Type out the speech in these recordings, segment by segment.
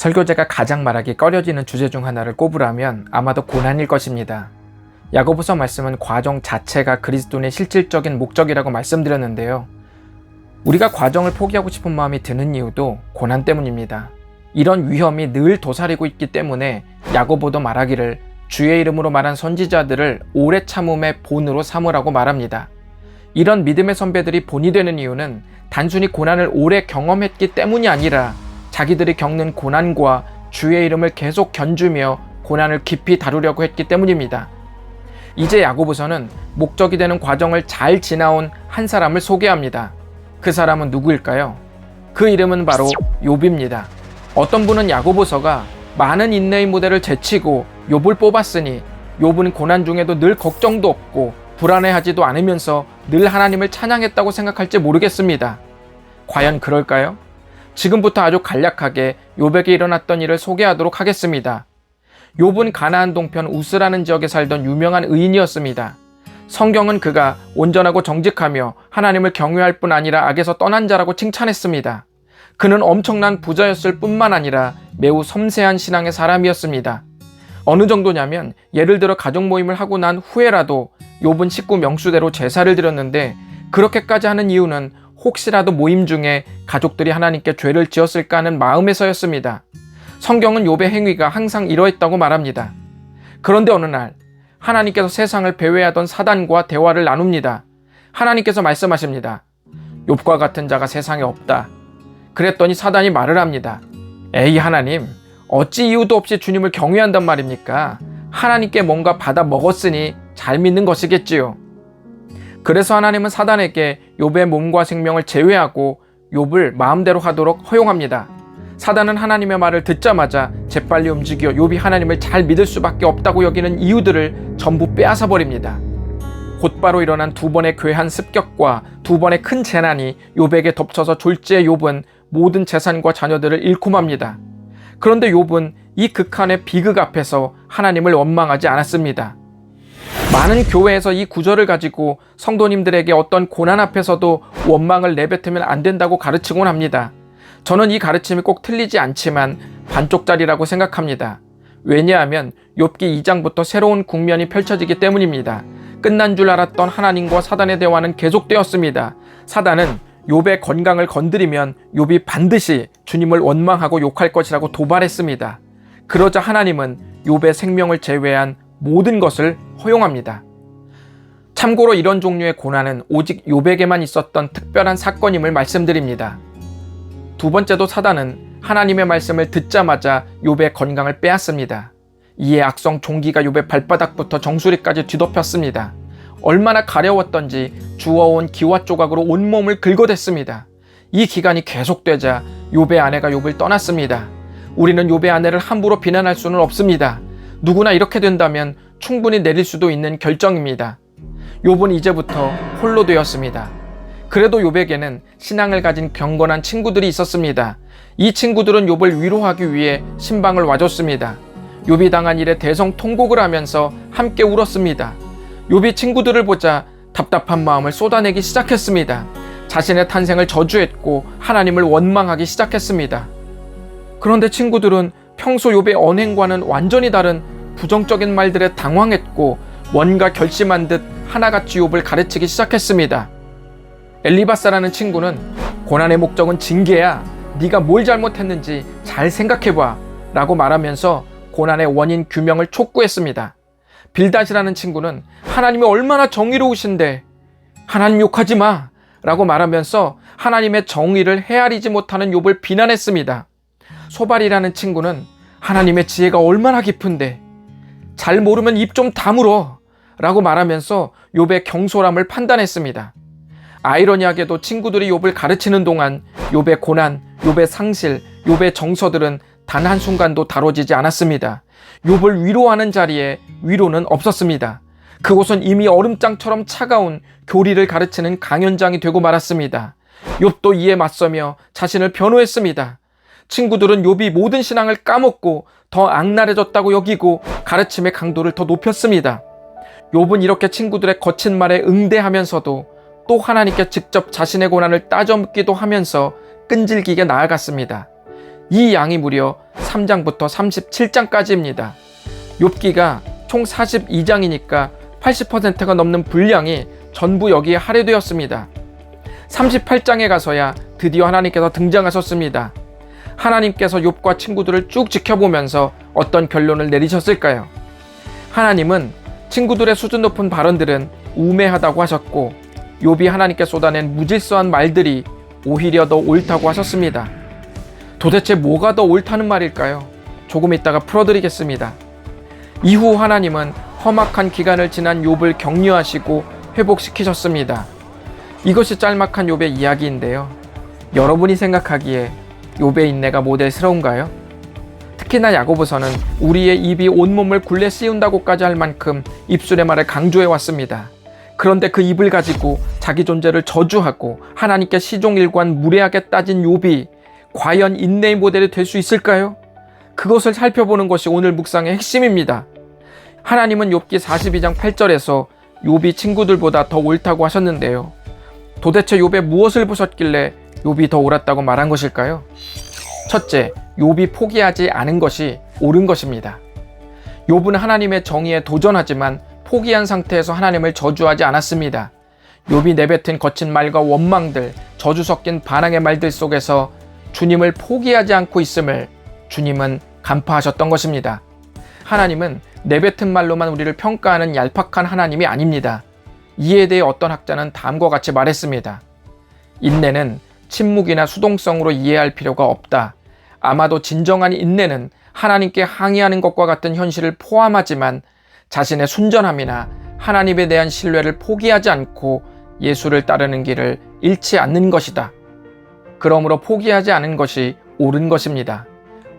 설교제가 가장 말하기 꺼려지는 주제 중 하나를 꼽으라면 아마도 고난일 것입니다. 야고보서 말씀은 과정 자체가 그리스도인의 실질적인 목적이라고 말씀드렸는데요. 우리가 과정을 포기하고 싶은 마음이 드는 이유도 고난 때문입니다. 이런 위험이 늘 도사리고 있기 때문에 야고보도 말하기를 주의 이름으로 말한 선지자들을 오래 참음의 본으로 삼으라고 말합니다. 이런 믿음의 선배들이 본이 되는 이유는 단순히 고난을 오래 경험했기 때문이 아니라 자기들이 겪는 고난과 주의 이름을 계속 견주며 고난을 깊이 다루려고 했기 때문입니다. 이제 야고보서는 목적이 되는 과정을 잘 지나온 한 사람을 소개합니다. 그 사람은 누구일까요? 그 이름은 바로 욥입니다. 어떤 분은 야고보서가 많은 인내의 무대를 제치고 욥을 뽑았으니 욥은 고난 중에도 늘 걱정도 없고 불안해하지도 않으면서 늘 하나님을 찬양했다고 생각할지 모르겠습니다. 과연 그럴까요? 지금부터 아주 간략하게 욥에게 일어났던 일을 소개하도록 하겠습니다. 욥은 가나안 동편 우스라는 지역에 살던 유명한 의인이었습니다. 성경은 그가 온전하고 정직하며 하나님을 경외할 뿐 아니라 악에서 떠난 자라고 칭찬했습니다. 그는 엄청난 부자였을 뿐만 아니라 매우 섬세한 신앙의 사람이었습니다. 어느 정도냐면 예를 들어 가족 모임을 하고 난 후에라도 욥은 식구 명수대로 제사를 드렸는데 그렇게까지 하는 이유는 혹시라도 모임 중에 가족들이 하나님께 죄를 지었을까 하는 마음에서였습니다. 성경은 욥의 행위가 항상 이러했다고 말합니다. 그런데 어느 날 하나님께서 세상을 배회하던 사단과 대화를 나눕니다. 하나님께서 말씀하십니다. 욥과 같은 자가 세상에 없다. 그랬더니 사단이 말을 합니다. 에이 하나님, 어찌 이유도 없이 주님을 경외한단 말입니까? 하나님께 뭔가 받아 먹었으니 잘 믿는 것이겠지요. 그래서 하나님은 사단에게 욥의 몸과 생명을 제외하고 욥을 마음대로 하도록 허용합니다. 사단은 하나님의 말을 듣자마자 재빨리 움직여 욥이 하나님을 잘 믿을 수밖에 없다고 여기는 이유들을 전부 빼앗아 버립니다. 곧바로 일어난 두 번의 괴한 습격과 두 번의 큰 재난이 욥에게 덮쳐서 졸지에 욥은 모든 재산과 자녀들을 잃고 맙니다. 그런데 욥은 이 극한의 비극 앞에서 하나님을 원망하지 않았습니다. 많은 교회에서 이 구절을 가지고 성도님들에게 어떤 고난 앞에서도 원망을 내뱉으면 안 된다고 가르치곤 합니다. 저는 이 가르침이 꼭 틀리지 않지만 반쪽짜리라고 생각합니다. 왜냐하면 욥기 2장부터 새로운 국면이 펼쳐지기 때문입니다. 끝난 줄 알았던 하나님과 사단의 대화는 계속되었습니다. 사단은 욥의 건강을 건드리면 욥이 반드시 주님을 원망하고 욕할 것이라고 도발했습니다. 그러자 하나님은 욥의 생명을 제외한 모든 것을 허용합니다. 참고로 이런 종류의 고난은 오직 욥에게만 있었던 특별한 사건임을 말씀드립니다. 두 번째도 사단은 하나님의 말씀을 듣자마자 욥의 건강을 빼앗습니다. 이에 악성 종기가 욥의 발바닥부터 정수리까지 뒤덮였습니다. 얼마나 가려웠던지 주워온 기와 조각으로 온몸을 긁어댔습니다. 이 기간이 계속되자 욥의 아내가 욥을 떠났습니다. 우리는 욥의 아내를 함부로 비난할 수는 없습니다. 누구나 이렇게 된다면 충분히 내릴 수도 있는 결정입니다. 욥은 이제부터 홀로 되었습니다. 그래도 욥에게는 신앙을 가진 경건한 친구들이 있었습니다. 이 친구들은 욥을 위로하기 위해 신방을 와줬습니다. 욥이 당한 일에 대성통곡을 하면서 함께 울었습니다. 욥이 친구들을 보자 답답한 마음을 쏟아내기 시작했습니다. 자신의 탄생을 저주했고 하나님을 원망하기 시작했습니다. 그런데 친구들은 평소 욥의 언행과는 완전히 다른 부정적인 말들에 당황했고 뭔가 결심한 듯 하나같이 욥을 가르치기 시작했습니다. 엘리바사라는 친구는 고난의 목적은 징계야. 네가 뭘 잘못했는지 잘 생각해봐 라고 말하면서 고난의 원인 규명을 촉구했습니다. 빌닷이라는 친구는 하나님이 얼마나 정의로우신데 하나님 욕하지 마 라고 말하면서 하나님의 정의를 헤아리지 못하는 욥을 비난했습니다. 소발이라는 친구는 하나님의 지혜가 얼마나 깊은데 잘 모르면 입 좀 다물어 라고 말하면서 욥의 경솔함을 판단했습니다. 아이러니하게도 친구들이 욥을 가르치는 동안 욥의 고난, 욥의 상실, 욥의 정서들은 단 한순간도 다뤄지지 않았습니다. 욥을 위로하는 자리에 위로는 없었습니다. 그곳은 이미 얼음장처럼 차가운 교리를 가르치는 강연장이 되고 말았습니다. 욥도 이에 맞서며 자신을 변호했습니다. 친구들은 욥이 모든 신앙을 까먹고 더 악랄해졌다고 여기고 가르침의 강도를 더 높였습니다. 욥은 이렇게 친구들의 거친 말에 응대하면서도 또 하나님께 직접 자신의 고난을 따져 묻기도 하면서 끈질기게 나아갔습니다. 이 양이 무려 3장부터 37장까지입니다. 욥기가 총 42장이니까 80%가 넘는 분량이 전부 여기에 할애되었습니다. 38장에 가서야 드디어 하나님께서 등장하셨습니다. 하나님께서 욥과 친구들을 쭉 지켜보면서 어떤 결론을 내리셨을까요? 하나님은 친구들의 수준 높은 발언들은 우매하다고 하셨고, 욥이 하나님께 쏟아낸 무질서한 말들이 오히려 더 옳다고 하셨습니다. 도대체 뭐가 더 옳다는 말일까요? 조금 이따가 풀어드리겠습니다. 이후 하나님은 험악한 기간을 지난 욥을 격려하시고 회복시키셨습니다. 이것이 짤막한 욥의 이야기인데요. 여러분이 생각하기에 욥의 인내가 모델스러운가요? 특히나 야고보서는 우리의 입이 온몸을 굴레 씌운다고까지 할 만큼 입술의 말을 강조해 왔습니다. 그런데 그 입을 가지고 자기 존재를 저주하고 하나님께 시종일관 무례하게 따진 욥이 과연 인내의 모델이 될 수 있을까요? 그것을 살펴보는 것이 오늘 묵상의 핵심입니다. 하나님은 욥기 42장 8절에서 욥이 친구들보다 더 옳다고 하셨는데요. 도대체 욥에 무엇을 보셨길래 욥이 더 옳았다고 말한 것일까요? 첫째, 욥이 포기하지 않은 것이 옳은 것입니다. 욥은 하나님의 정의에 도전하지만 포기한 상태에서 하나님을 저주하지 않았습니다. 욥이 내뱉은 거친 말과 원망들, 저주 섞인 반항의 말들 속에서 주님을 포기하지 않고 있음을 주님은 간파하셨던 것입니다. 하나님은 내뱉은 말로만 우리를 평가하는 얄팍한 하나님이 아닙니다. 이에 대해 어떤 학자는 다음과 같이 말했습니다. 인내는 침묵이나 수동성으로 이해할 필요가 없다. 아마도 진정한 인내는 하나님께 항의하는 것과 같은 현실을 포함하지만 자신의 순전함이나 하나님에 대한 신뢰를 포기하지 않고 예수를 따르는 길을 잃지 않는 것이다. 그러므로 포기하지 않은 것이 옳은 것입니다.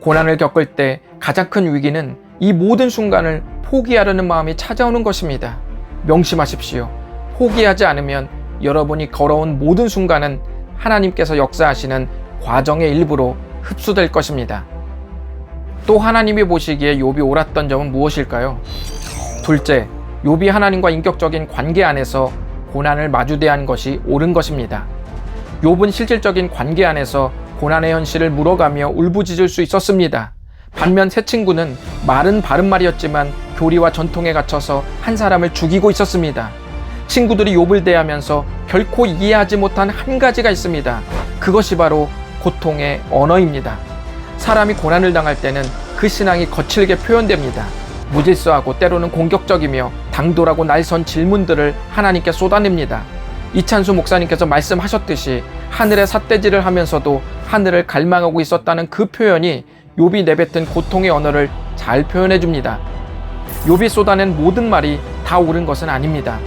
고난을 겪을 때 가장 큰 위기는 이 모든 순간을 포기하려는 마음이 찾아오는 것입니다. 명심하십시오. 포기하지 않으면 여러분이 걸어온 모든 순간은 하나님께서 역사하시는 과정의 일부로 흡수될 것입니다. 또 하나님이 보시기에 욥이 옳았던 점은 무엇일까요? 둘째, 욥이 하나님과 인격적인 관계 안에서 고난을 마주대한 것이 옳은 것입니다. 욥은 실질적인 관계 안에서 고난의 현실을 물어가며 울부짖을 수 있었습니다. 반면 세 친구는 말은 바른 말이었지만 교리와 전통에 갇혀서 한 사람을 죽이고 있었습니다. 친구들이 욥을 대하면서 결코 이해하지 못한 한 가지가 있습니다. 그것이 바로 고통의 언어입니다. 사람이 고난을 당할 때는 그 신앙이 거칠게 표현됩니다. 무질서하고 때로는 공격적이며 당돌하고 날선 질문들을 하나님께 쏟아냅니다. 이찬수 목사님께서 말씀하셨듯이 하늘의 삿대질을 하면서도 하늘을 갈망하고 있었다는 그 표현이 욥이 내뱉은 고통의 언어를 잘 표현해 줍니다. 욥이 쏟아낸 모든 말이 다 옳은 것은 아닙니다.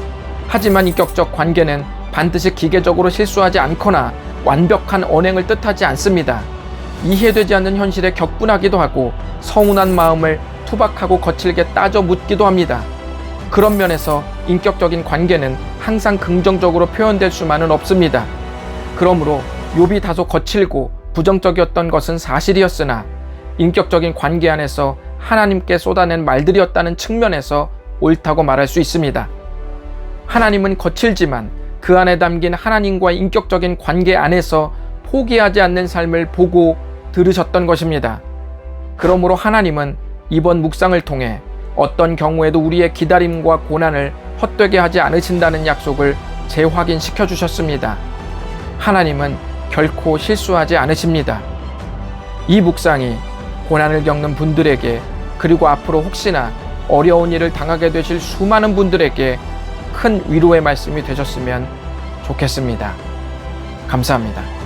하지만 인격적 관계는 반드시 기계적으로 실수하지 않거나 완벽한 언행을 뜻하지 않습니다. 이해되지 않는 현실에 격분하기도 하고 서운한 마음을 투박하고 거칠게 따져 묻기도 합니다. 그런 면에서 인격적인 관계는 항상 긍정적으로 표현될 수만은 없습니다. 그러므로 욥이 다소 거칠고 부정적이었던 것은 사실이었으나 인격적인 관계 안에서 하나님께 쏟아낸 말들이었다는 측면에서 옳다고 말할 수 있습니다. 하나님은 거칠지만 그 안에 담긴 하나님과의 인격적인 관계 안에서 포기하지 않는 삶을 보고 들으셨던 것입니다. 그러므로 하나님은 이번 묵상을 통해 어떤 경우에도 우리의 기다림과 고난을 헛되게 하지 않으신다는 약속을 재확인시켜 주셨습니다. 하나님은 결코 실수하지 않으십니다. 이 묵상이 고난을 겪는 분들에게 그리고 앞으로 혹시나 어려운 일을 당하게 되실 수많은 분들에게 큰 위로의 말씀이 되셨으면 좋겠습니다. 감사합니다.